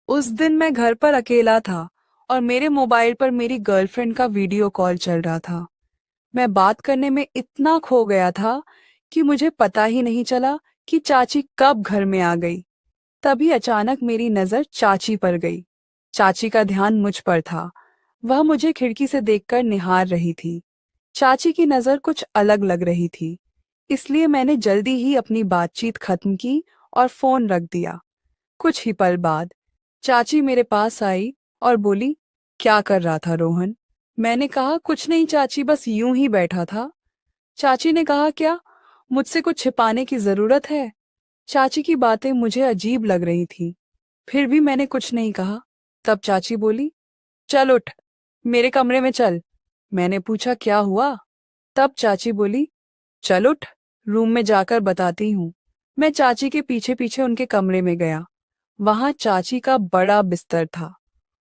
उस दिन मैं घर पर अकेला था और मेरे मोबाइल पर मेरी गर्लफ्रेंड का वीडियो कॉल चल रहा था। मैं बात करने में इतना खो गया था कि मुझे पता ही नहीं चला कि चाची कब घर में आ गई। तभी अचानक मेरी नजर चाची पर गई। चाची का ध्यान मुझ पर था। वह मुझे खिड़की से देखकर निहार रही थी। चाची की नजर कुछ अलग लग रही थी, इसलिए मैंने जल्दी ही अपनी बातचीत खत्म की और फोन रख दिया। कुछ ही पल बाद चाची मेरे पास आई और बोली, क्या कर रहा था रोहन? मैंने कहा, कुछ नहीं चाची, बस यूं ही बैठा था। चाची ने कहा, क्या मुझसे कुछ छिपाने की जरूरत है? चाची की बातें मुझे अजीब लग रही थी, फिर भी मैंने कुछ नहीं कहा। तब चाची बोली, चल उठ, मेरे कमरे में चल। मैंने पूछा, क्या हुआ? तब चाची बोली, चल उठ, रूम में जाकर बताती हूँ। मैं चाची के पीछे पीछे उनके कमरे में गया। वहां चाची का बड़ा बिस्तर था।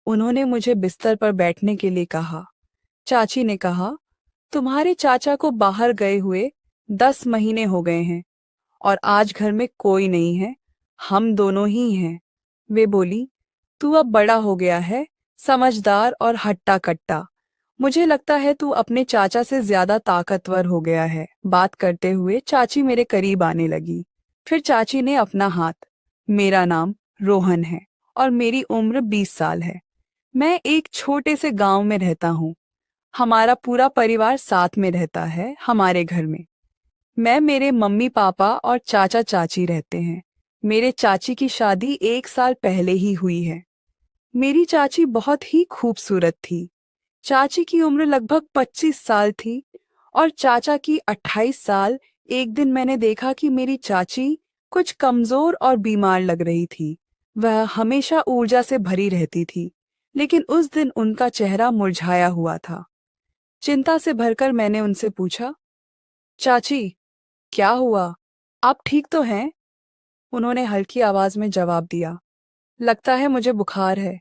उन्होंने मुझे बिस्तर पर बैठने के लिए कहा। चाची ने कहा, तुम्हारे चाचा को बाहर गए हुए 10 महीने हो गए हैं और आज घर में कोई नहीं है, हम दोनों ही हैं। वे बोली, तू अब बड़ा हो गया है, समझदार और हट्टा कट्टा। मुझे लगता है तू अपने चाचा से ज्यादा ताकतवर हो गया है। बात करते हुए चाची मेरे करीब आने लगी। फिर चाची ने अपना हाथ, मेरा नाम रोहन है और मेरी उम्र 20 साल है। मैं एक छोटे से गांव में रहता हूँ। हमारा पूरा परिवार साथ में रहता है हमारे घर में। मैं, मेरे मम्मी पापा और चाचा चाची रहते हैं। मेरे चाची की शादी 1 साल पहले ही हुई है। मेरी चाची बहुत ही खूबसूरत थी। चाची की उम्र लगभग 25 साल थी और चाचा की 28 साल। एक दिन मैंने देखा कि मेरी चाची कुछ कमजोर और बीमार लग रही थी। वह हमेशा ऊर्जा से भरी रहती थी, लेकिन उस दिन उनका चेहरा मुरझाया हुआ था। चिंता से भरकर मैंने उनसे पूछा, चाची, क्या हुआ? आप ठीक तो हैं? उन्होंने हल्की आवाज में जवाब दिया, लगता है मुझे बुखार है।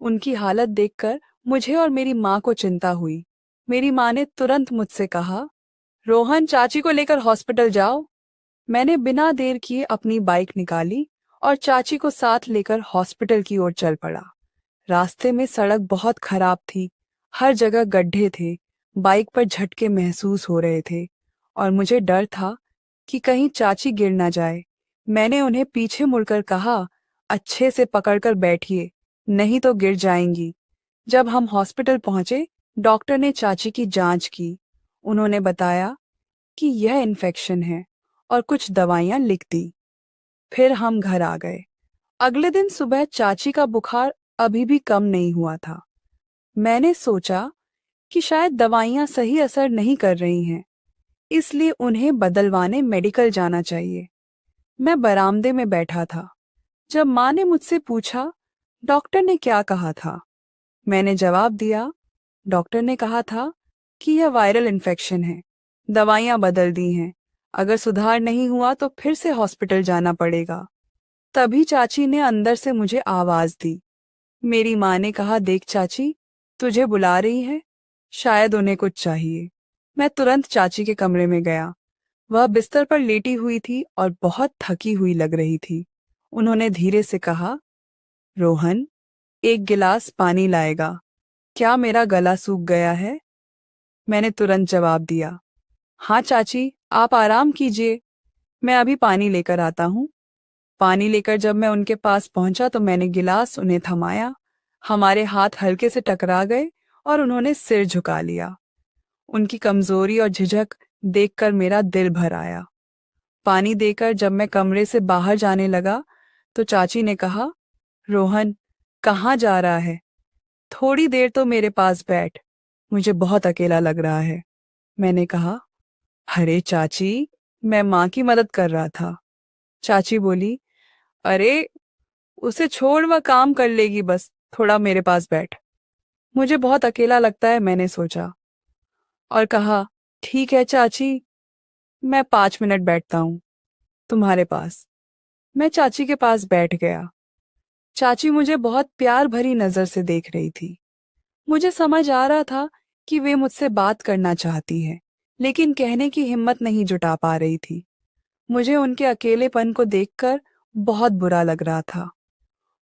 उनकी हालत देखकर मुझे और मेरी माँ को चिंता हुई। मेरी माँ ने तुरंत मुझसे कहा, रोहन, चाची को लेकर हॉस्पिटल जाओ। मैंने बिना देर किए अपनी बाइक निकाली और चाची को साथ लेकर हॉस्पिटल की ओर चल पड़ा। रास्ते में सड़क बहुत खराब थी, हर जगह गड्ढे थे, बाइक पर झटके महसूस हो रहे थे और मुझे डर था कि कहीं चाची गिर ना जाए। मैंने उन्हें पीछे मुड़कर कहा, अच्छे से पकड़कर बैठिए, नहीं तो गिर जाएंगी। जब हम हॉस्पिटल पहुंचे, डॉक्टर ने चाची की जांच की। उन्होंने बताया कि यह इन्फेक्शन है और कुछ दवाइयां लिख दी। फिर हम घर आ गए। अगले दिन सुबह चाची का बुखार अभी भी कम नहीं हुआ था। मैंने सोचा कि शायद दवाइयां सही असर नहीं कर रही हैं, इसलिए उन्हें बदलवाने मेडिकल जाना चाहिए। मैं बरामदे में बैठा था। जब माँ ने मुझसे पूछा, डॉक्टर ने क्या कहा था? मैंने जवाब दिया, डॉक्टर ने कहा था कि यह वायरल इन्फेक्शन है, दवाइयां बदल दी हैं, अगर सुधार नहीं हुआ तो फिर से हॉस्पिटल जाना पड़ेगा। तभी चाची ने अंदर से मुझे आवाज दी। मेरी माँ ने कहा, देख चाची, तुझे बुला रही है, शायद उन्हें कुछ चाहिए। मैं तुरंत चाची के कमरे में गया। वह बिस्तर पर लेटी हुई थी और बहुत थकी हुई लग रही थी। उन्होंने धीरे से कहा, रोहन, एक गिलास पानी लाएगा? क्या मेरा गला सूख गया है? मैंने तुरंत जवाब दिया, हाँ चाची, आप आराम कीजिए, मैं अभी पानी लेकर आता हूँ। पानी लेकर जब मैं उनके पास पहुंचा तो मैंने गिलास उन्हें थमाया। हमारे हाथ हल्के से टकरा गए और उन्होंने सिर झुका लिया। उनकी कमजोरी और झिझक देखकर मेरा दिल भर आया। पानी देकर जब मैं कमरे से बाहर जाने लगा तो चाची ने कहा, रोहन, कहाँ जा रहा है? थोड़ी देर तो मेरे पास बैठ, मुझे बहुत अकेला लग रहा है। मैंने कहा, अरे चाची, मैं माँ की मदद कर रहा था। चाची बोली, अरे उसे छोड़, वह काम कर लेगी, बस थोड़ा मेरे पास बैठ। मुझे बहुत अकेला लगता है, मैंने सोचा और कहा, ठीक है चाची, मैं 5 मिनट बैठता हूँ तुम्हारे पास। मैं चाची के पास बैठ गया। चाची मुझे बहुत प्यार भरी नजर से देख रही थी। मुझे समझ आ रहा था कि वे मुझसे बात करना चाहती है, लेकिन कहने की हिम्मत नहीं जुटा पा रही थी। मुझे उनके अकेलेपन को देखकर बहुत बुरा लग रहा था।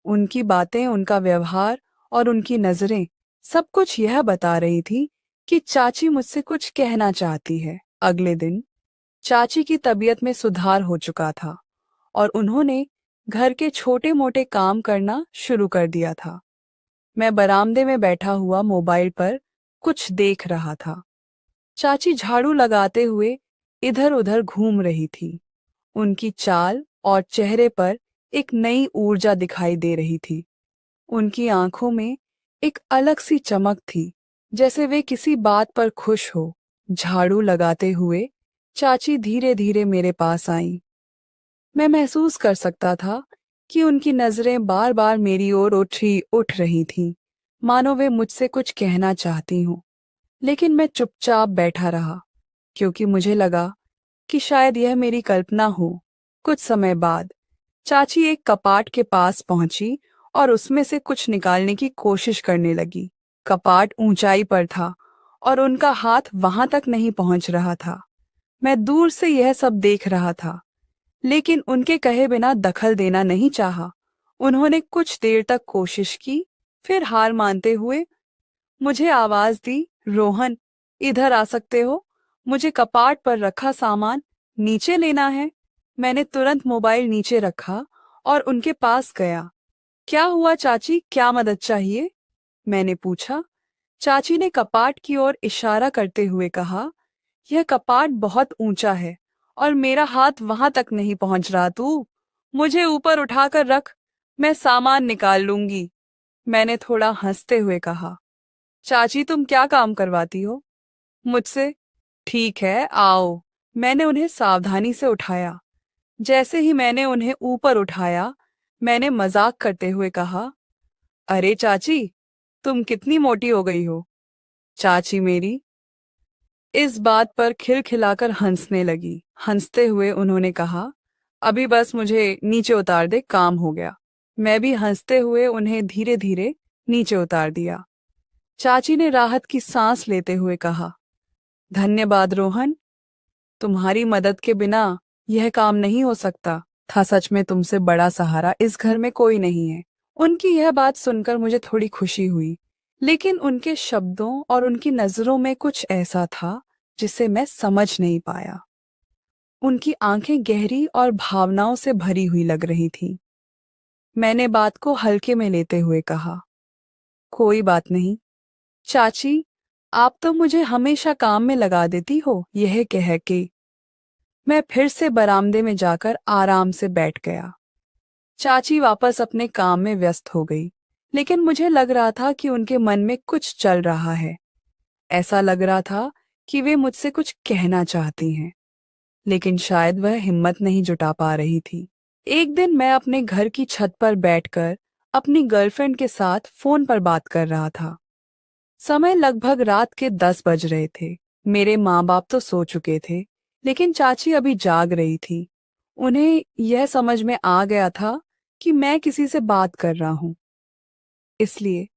उनकी बातें, उनका व्यवहार और उनकी नज़रें सब कुछ यह बता रही थी कि चाची मुझसे कुछ कहना चाहती है। अगले दिन चाची की तबीयत में सुधार हो चुका था और उन्होंने घर के छोटे-मोटे काम करना शुरू कर दिया था। मैं बरामदे में बैठा हुआ मोबाइल पर कुछ देख रहा था। चाची झाड़ू लगाते हुए इधर-उधर घूम रही थी। उनकी चाल और चेहरे पर एक नई ऊर्जा दिखाई दे रही थी। उनकी आंखों में एक अलग सी चमक थी, जैसे वे किसी बात पर खुश हो। झाड़ू लगाते हुए चाची धीरे-धीरे मेरे पास आईं। मैं महसूस कर सकता था कि उनकी नज़रें बार-बार मेरी ओर उठ रही थीं, मानो वे मुझसे कुछ कहना चाहती हों। लेकिन मैं चुपचाप बैठा रहा, क्योंकि मुझे लगा कि शायद यह मेरी कल्पना हो। कुछ समय बाद चाची एक कपाट के पास पहुंची और उसमें से कुछ निकालने की कोशिश करने लगी। कपाट ऊंचाई पर था और उनका हाथ वहां तक नहीं पहुंच रहा था। मैं दूर से यह सब देख रहा था, लेकिन उनके कहे बिना दखल देना नहीं चाहा। उन्होंने कुछ देर तक कोशिश की, फिर हार मानते हुए मुझे आवाज दी, रोहन, इधर आ सकते हो? मुझे कपाट पर रखा सामान नीचे लेना है। मैंने तुरंत मोबाइल नीचे रखा और उनके पास गया। क्या हुआ चाची, क्या मदद चाहिए? मैंने पूछा। चाची ने कपाट की ओर इशारा करते हुए कहा, यह कपाट बहुत ऊंचा है और मेरा हाथ वहां तक नहीं पहुंच रहा। तू मुझे ऊपर उठाकर रख, मैं सामान निकाल लूंगी। मैंने थोड़ा हंसते हुए कहा। चाची, तुम क्या काम करवाती हो मुझसे? ठीक है, आओ। मैंने उन्हें सावधानी से उठाया। जैसे ही मैंने उन्हें ऊपर उठाया, मैंने मजाक करते हुए कहा, अरे चाची, तुम कितनी मोटी हो गई हो। चाची मेरी इस बात पर खिलखिलाकर हंसने लगी। हंसते हुए उन्होंने कहा, अभी बस मुझे नीचे उतार दे, काम हो गया। मैं भी हंसते हुए उन्हें धीरे धीरे नीचे उतार दिया। चाची ने राहत की सांस लेते हुए कहा, धन्यवाद रोहन, तुम्हारी मदद के बिना यह काम नहीं हो सकता था। सच में तुमसे बड़ा सहारा इस घर में कोई नहीं है। उनकी यह बात सुनकर मुझे थोड़ी खुशी हुई, लेकिन उनके शब्दों और उनकी नजरों में कुछ ऐसा था जिसे मैं समझ नहीं पाया। उनकी आंखें गहरी और भावनाओं से भरी हुई लग रही थीं। मैंने बात को हल्के में लेते हुए कहा, कोई बात नहीं चाची, आप तो मुझे हमेशा काम में लगा देती हो। यह कह के मैं फिर से बरामदे में जाकर आराम से बैठ गया। चाची वापस अपने काम में व्यस्त हो गई, लेकिन मुझे लग रहा था कि उनके मन में कुछ चल रहा है। ऐसा लग रहा था कि वे मुझसे कुछ कहना चाहती हैं, लेकिन शायद वह हिम्मत नहीं जुटा पा रही थी। एक दिन मैं अपने घर की छत पर बैठकर अपनी गर्लफ्रेंड के साथ फोन पर बात कर रहा था। समय लगभग रात के 10 बज रहे थे। मेरे माँ बाप तो सो चुके थे, लेकिन चाची अभी जाग रही थी। उन्हें यह समझ में आ गया था कि मैं किसी से बात कर रहा हूँ, इसलिए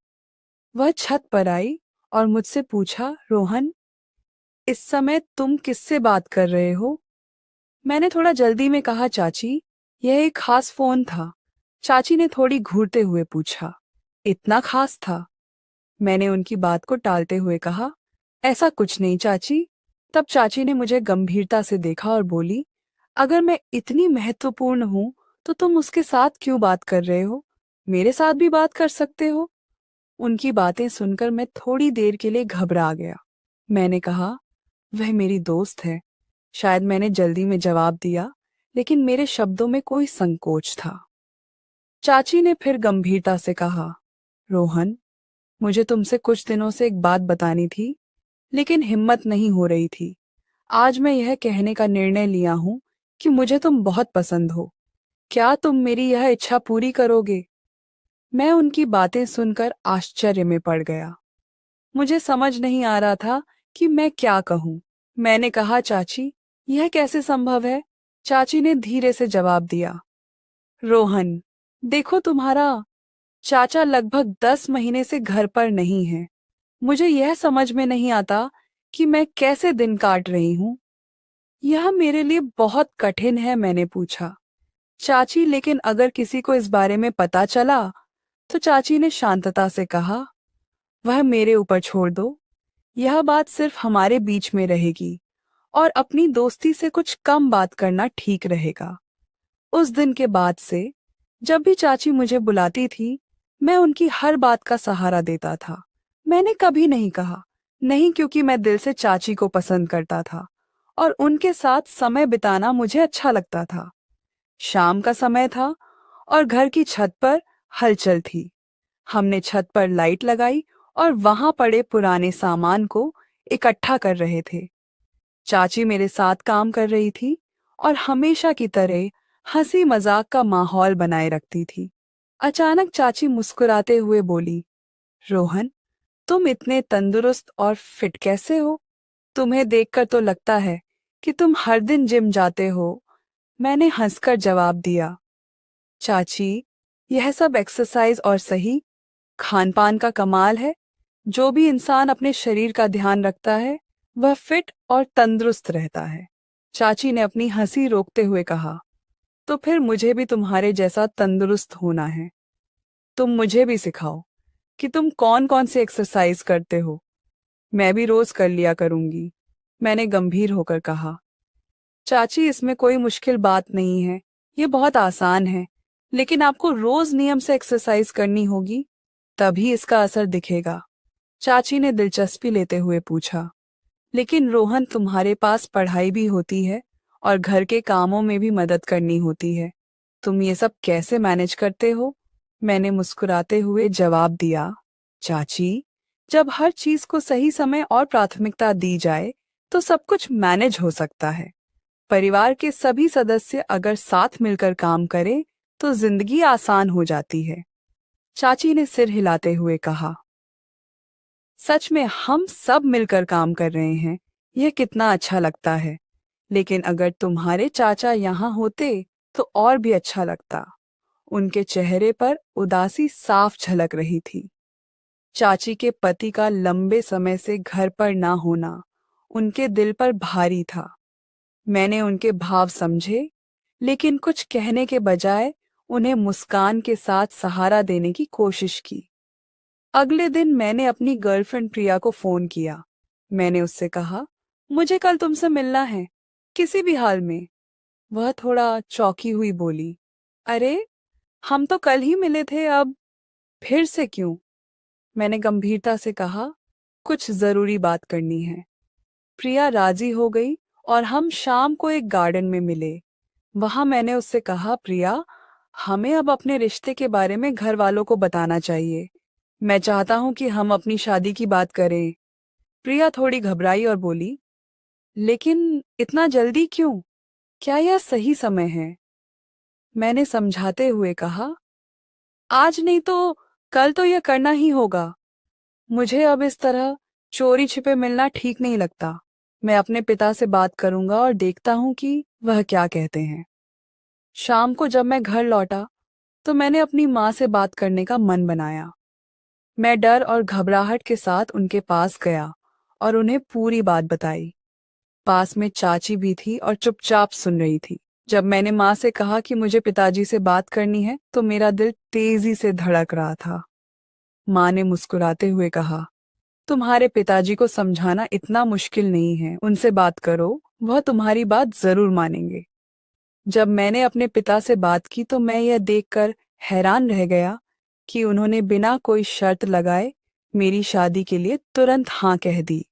वह छत पर आई और मुझसे पूछा, रोहन, इस समय तुम किससे बात कर रहे हो? मैंने थोड़ा जल्दी में कहा, चाची, यह एक खास फोन था। चाची ने थोड़ी घूरते हुए पूछा, इतना खास था? मैंने उनकी बात को टालते हुए कहा, ऐसा कुछ नहीं चाची। तब चाची ने मुझे गंभीरता से देखा और बोली, अगर मैं इतनी महत्वपूर्ण हूं तो तुम उसके साथ क्यों बात कर रहे हो? मेरे साथ भी बात कर सकते हो। उनकी बातें सुनकर मैं थोड़ी देर के लिए घबरा गया। मैंने कहा, वह मेरी दोस्त है। शायद मैंने जल्दी में जवाब दिया, लेकिन मेरे शब्दों में कोई संकोच था। चाची ने फिर गंभीरता से कहा, रोहन, मुझे तुमसे कुछ दिनों से एक बात बतानी थी, लेकिन हिम्मत नहीं हो रही थी। आज मैं यह कहने का निर्णय लिया हूं कि मुझे तुम बहुत पसंद हो। क्या तुम मेरी यह इच्छा पूरी करोगे? मैं उनकी बातें सुनकर आश्चर्य में पड़ गया। मुझे समझ नहीं आ रहा था कि मैं क्या कहूं। मैंने कहा, चाची, यह कैसे संभव है? चाची ने धीरे से जवाब दिया, रोहन, देखो, तुम्हारा चाचा लगभग 10 महीने से घर पर नहीं है। मुझे यह समझ में नहीं आता कि मैं कैसे दिन काट रही हूँ। यह मेरे लिए बहुत कठिन है। मैंने पूछा, चाची, लेकिन अगर किसी को इस बारे में पता चला? तो चाची ने शांतता से कहा, वह मेरे ऊपर छोड़ दो। यह बात सिर्फ हमारे बीच में रहेगी और अपनी दोस्ती से कुछ कम बात करना ठीक रहेगा। उस दिन के बाद से जब भी चाची मुझे बुलाती थी, मैं उनकी हर बात का सहारा देता था। मैंने कभी नहीं कहा नहीं, क्योंकि मैं दिल से चाची को पसंद करता था और उनके साथ समय बिताना मुझे अच्छा लगता था। शाम का समय था और घर की छत पर हलचल थी। हमने छत पर लाइट लगाई और वहां पड़े पुराने सामान को इकट्ठा कर रहे थे। चाची मेरे साथ काम कर रही थी और हमेशा की तरह हंसी मजाक का माहौल बनाए रखती थी। अचानक चाची मुस्कुराते हुए बोली, रोहन, तुम इतने तंदुरुस्त और फिट कैसे हो? तुम्हें देखकर तो लगता है कि तुम हर दिन जिम जाते हो। मैंने हंसकर जवाब दिया, चाची, यह सब एक्सरसाइज और सही खान पान का कमाल है। जो भी इंसान अपने शरीर का ध्यान रखता है वह फिट और तंदुरुस्त रहता है। चाची ने अपनी हंसी रोकते हुए कहा, तो फिर मुझे भी तुम्हारे जैसा तंदुरुस्त होना है। तुम मुझे भी सिखाओ कि तुम कौन कौन सी एक्सरसाइज करते हो। मैं भी रोज कर लिया करूंगी। मैंने गंभीर होकर कहा, चाची, इसमें कोई मुश्किल बात नहीं है। ये बहुत आसान है, लेकिन आपको रोज नियम से एक्सरसाइज करनी होगी, तभी इसका असर दिखेगा। चाची ने दिलचस्पी लेते हुए पूछा, लेकिन रोहन, तुम्हारे पास पढ़ाई भी होती है और घर के कामों में भी मदद करनी होती है। तुम ये सब कैसे मैनेज करते हो? मैंने मुस्कुराते हुए जवाब दिया, चाची, जब हर चीज को सही समय और प्राथमिकता दी जाए तो सब कुछ मैनेज हो सकता है। परिवार के सभी सदस्य अगर साथ मिलकर काम करें तो जिंदगी आसान हो जाती है। चाची ने सिर हिलाते हुए कहा, सच में हम सब मिलकर काम कर रहे हैं, यह कितना अच्छा लगता है। लेकिन अगर तुम्हारे चाचा यहाँ होते तो और भी अच्छा लगता। उनके चेहरे पर उदासी साफ झलक रही थी। चाची के पति का लंबे समय से घर पर ना होना उनके दिल पर भारी था। मैंने उनके भाव समझे, लेकिन कुछ कहने के बजाय उन्हें मुस्कान के साथ सहारा देने की कोशिश की। अगले दिन मैंने अपनी गर्लफ्रेंड प्रिया को फोन किया। मैंने उससे कहा, मुझे कल तुमसे मिलना है, किसी भी हाल में। वह थोड़ा चौंकी हुई बोली, अरे, हम तो कल ही मिले थे, अब फिर से क्यों? मैंने गंभीरता से कहा, कुछ जरूरी बात करनी है। प्रिया राजी हो गई और हम शाम को एक गार्डन में मिले। वहां मैंने उससे कहा, प्रिया, हमें अब अपने रिश्ते के बारे में घर वालों को बताना चाहिए। मैं चाहता हूं कि हम अपनी शादी की बात करें। प्रिया थोड़ी घबराई और बोली, लेकिन इतना जल्दी क्यों? क्या यह सही समय है? मैंने समझाते हुए कहा, आज नहीं तो कल तो यह करना ही होगा। मुझे अब इस तरह चोरी छिपे मिलना ठीक नहीं लगता। मैं अपने पिता से बात करूंगा और देखता हूं कि वह क्या कहते हैं। शाम को जब मैं घर लौटा तो मैंने अपनी माँ से बात करने का मन बनाया। मैं डर और घबराहट के साथ उनके पास गया और उन्हें पूरी बात बताई। पास में चाची भी थी और चुपचाप सुन रही थी। जब मैंने माँ से कहा कि मुझे पिताजी से बात करनी है तो मेरा दिल तेजी से धड़क रहा था। माँ ने मुस्कुराते हुए कहा, तुम्हारे पिताजी को समझाना इतना मुश्किल नहीं है, उनसे बात करो, वह तुम्हारी बात जरूर मानेंगे। जब मैंने अपने पिता से बात की तो मैं यह देखकर हैरान रह गया कि उन्होंने बिना कोई शर्त लगाए मेरी शादी के लिए तुरंत हाँ कह दी।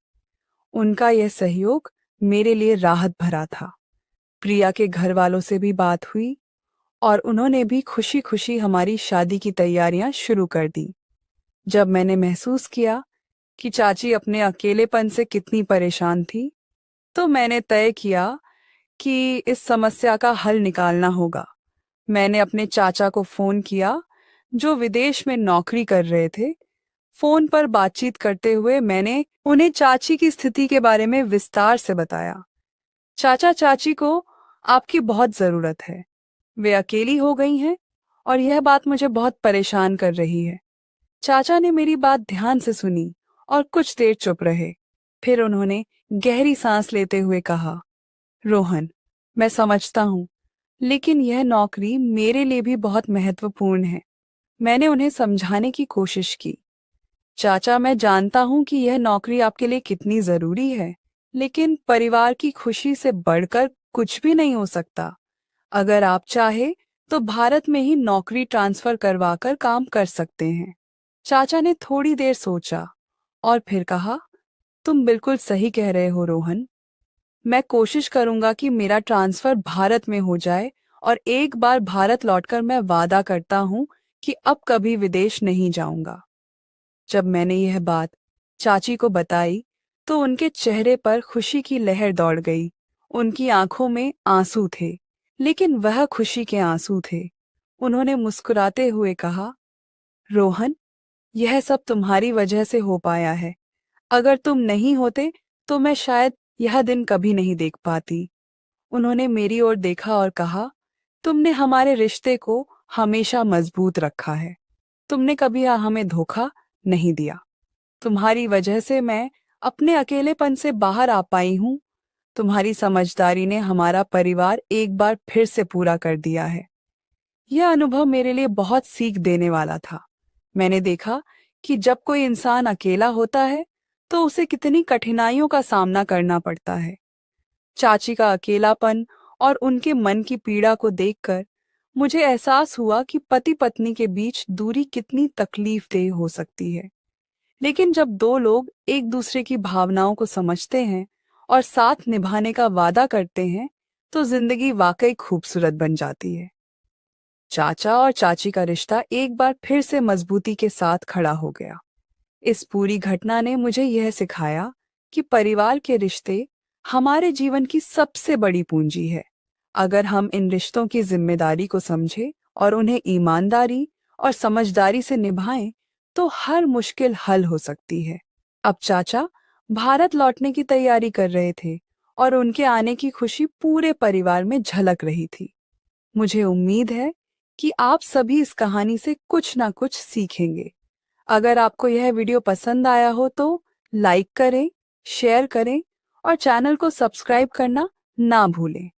उनका यह सहयोग मेरे लिए राहत भरा था। प्रिया के घर वालों से भी बात हुई और उन्होंने भी खुशी खुशी हमारी शादी की तैयारियां शुरू कर दी। जब मैंने महसूस किया कि चाची अपने अकेलेपन से कितनी परेशान थी, तो मैंने तय किया कि इस समस्या का हल निकालना होगा। मैंने अपने चाचा को फोन किया, जो विदेश में नौकरी कर रहे थे। फोन पर बातचीत करते हुए मैंने उन्हें चाची की स्थिति के बारे में विस्तार से बताया। चाचा, चाची को आपकी बहुत जरूरत है। वे अकेली हो गई हैं और यह बात मुझे बहुत परेशान कर रही है। चाचा ने मेरी बात ध्यान से सुनी और कुछ देर चुप रहे। फिर उन्होंने गहरी सांस लेते हुए कहा, रोहन, मैं समझता हूँ लेकिन यह नौकरी मेरे लिए भी बहुत महत्वपूर्ण है। मैंने उन्हें समझाने की कोशिश की। चाचा, मैं जानता हूँ कि यह नौकरी आपके लिए कितनी जरूरी है, लेकिन परिवार की खुशी से बढ़कर कुछ भी नहीं हो सकता। अगर आप चाहे तो भारत में ही नौकरी ट्रांसफर करवाकर काम कर सकते हैं। चाचा ने थोड़ी देर सोचा और फिर कहा, तुम बिल्कुल सही कह रहे हो रोहन। मैं कोशिश करूंगा कि मेरा ट्रांसफर भारत में हो जाए, और एक बार भारत लौटकर मैं वादा करता हूं कि अब कभी विदेश नहीं जाऊंगा। जब मैंने यह बात चाची को बताई तो उनके चेहरे पर खुशी की लहर दौड़ गई। उनकी आंखों में आंसू थे, लेकिन वह खुशी के आंसू थे। उन्होंने मुस्कुराते हुए कहा, रोहन, यह सब तुम्हारी वजह से हो पाया है। अगर तुम नहीं होते तो मैं शायद यह दिन कभी नहीं देख पाती। उन्होंने मेरी ओर देखा और कहा, तुमने हमारे रिश्ते को हमेशा मजबूत रखा है। तुमने कभी हमें धोखा नहीं दिया। तुम्हारी वजह से मैं अपने अकेलेपन से बाहर आ पाई हूँ। तुम्हारी समझदारी ने हमारा परिवार एक बार फिर से पूरा कर दिया है। यह अनुभव मेरे लिए बहुत सीख देने वाला था। मैंने देखा कि जब कोई इंसान अकेला होता है तो उसे कितनी कठिनाइयों का सामना करना पड़ता है। चाची का अकेलापन और उनके मन की पीड़ा को देखकर मुझे एहसास हुआ कि पति पत्नी के बीच दूरी कितनी तकलीफदेह हो सकती है। लेकिन जब दो लोग एक दूसरे की भावनाओं को समझते हैं और साथ निभाने का वादा करते हैं, तो जिंदगी वाकई खूबसूरत बन जाती है। चाचा और चाची का रिश्ता एक बार फिर से मजबूती के साथ खड़ा हो गया। इस पूरी घटना ने मुझे यह सिखाया कि परिवार के रिश्ते हमारे जीवन की सबसे बड़ी पूंजी है। अगर हम इन रिश्तों की जिम्मेदारी को समझें और उन्हें ईमानदारी और समझदारी से निभाएं, तो हर मुश्किल हल हो सकती है। अब चाचा भारत लौटने की तैयारी कर रहे थे और उनके आने की खुशी पूरे परिवार में झलक रही थी। मुझे उम्मीद है कि आप सभी इस कहानी से कुछ ना कुछ सीखेंगे। अगर आपको यह वीडियो पसंद आया हो तो लाइक करें, शेयर करें और चैनल को सब्सक्राइब करना ना भूलें।